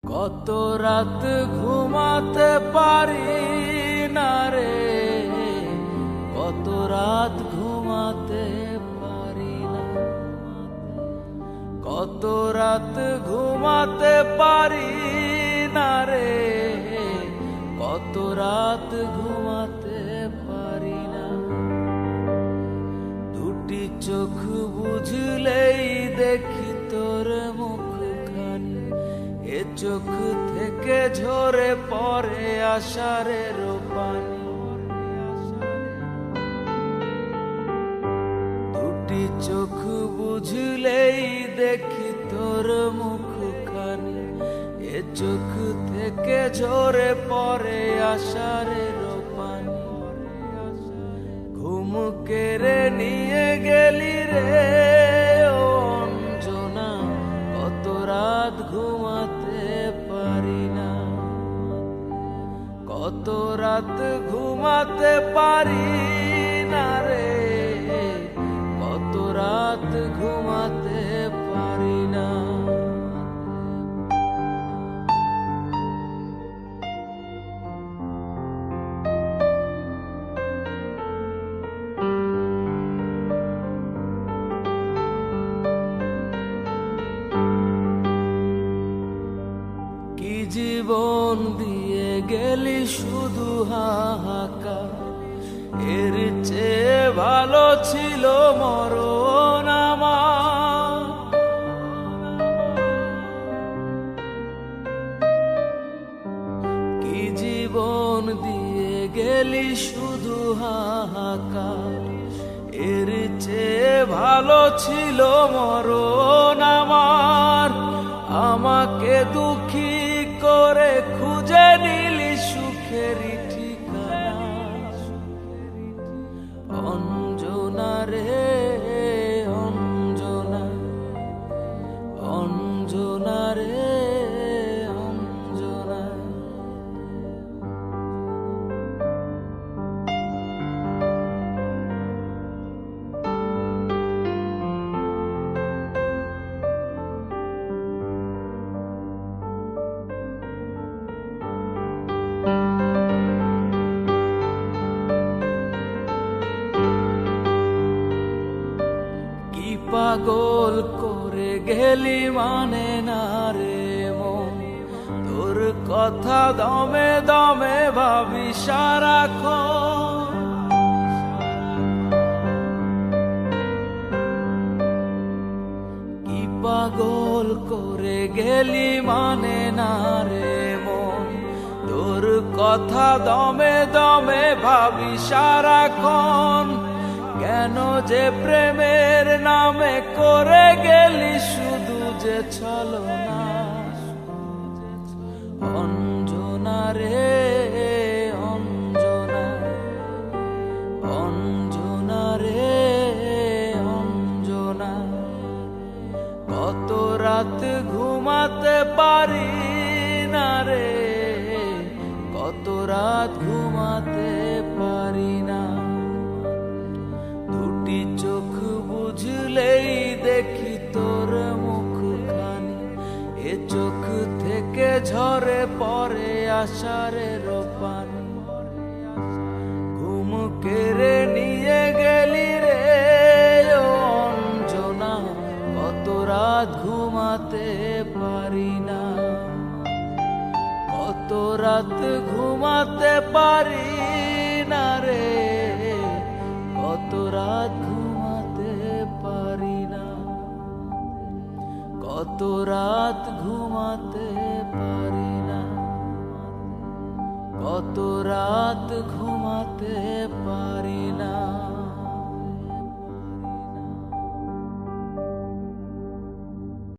কত রাত ঘুমাতে পারি না রে, কত রাত ঘুমাতে পারি না, কত রাত ঘুমাতে পারি না রে, কত রাত ঘুমাতে পারি না। দুটি চোখ বুঝলেই দেখি তোর মুখখানি, এ চোখ থেকে ঝরে পড়ে আষাঢ়ের পানি। দুটি চোখ বুঝলেই দেখি তোর মুখখানি, এ চোখ থেকে ঝরে পড়ে আষাঢ়ের পানি। ঘুম কেড়ে নিয়ে গেলি রে ও অঞ্জনা, কত রাত ঘুমাতে পারি না, কত রাত ঘুমাতে পারি না রে, কত রাত ঘুমাতে পারি না। কি জীবন দিয়ে গেলি শুধু হাহাকার, এর চেয়ে ভালো ছিল মরণ আমার। কি জীবন দিয়ে গেলি শুধু হাহাকার, এর চেয়ে ভালো ছিল মরণ আমার। আমাকে দুঃখী করে খুঁজে নিলি সুখের ঠিকানা, অঞ্জনা রে অঞ্জনা, অঞ্জনা রে অঞ্জনা। পাগল করে গেলি মানে না রে মন, তোর কথা দমে দমে ভাবি সারাক্ষণ। কি পাগল করে গেলি মানে না রে মন, তোর কথা দমে দমে ভাবি সারাক্ষণ। কেন যে প্রেমের নামে করে গেলি শুধু যে ছলনা, অঞ্জনা রে অঞ্জনা, অঞ্জনা রে অঞ্জনা। কত রাত ঘুমাতে পারি না রে, কত রাত ঘুমাতে পারি না। দুটি চোখ বুঝলেই দেখি তোর মুখখানি, এ চোখ থেকে ঝরে পড়ে আষাঢ়ের পানি। ঘুম কেড়ে নিয়ে গেলি রে ও অঞ্জনা, কত রাত ঘুমাতে পারি না, কত রাত ঘুমাতে পারি না রে, কত রাত ঘুমাতে পারি না, কত রাত ঘুমাতে পারি না, কত রাত ঘুমাতে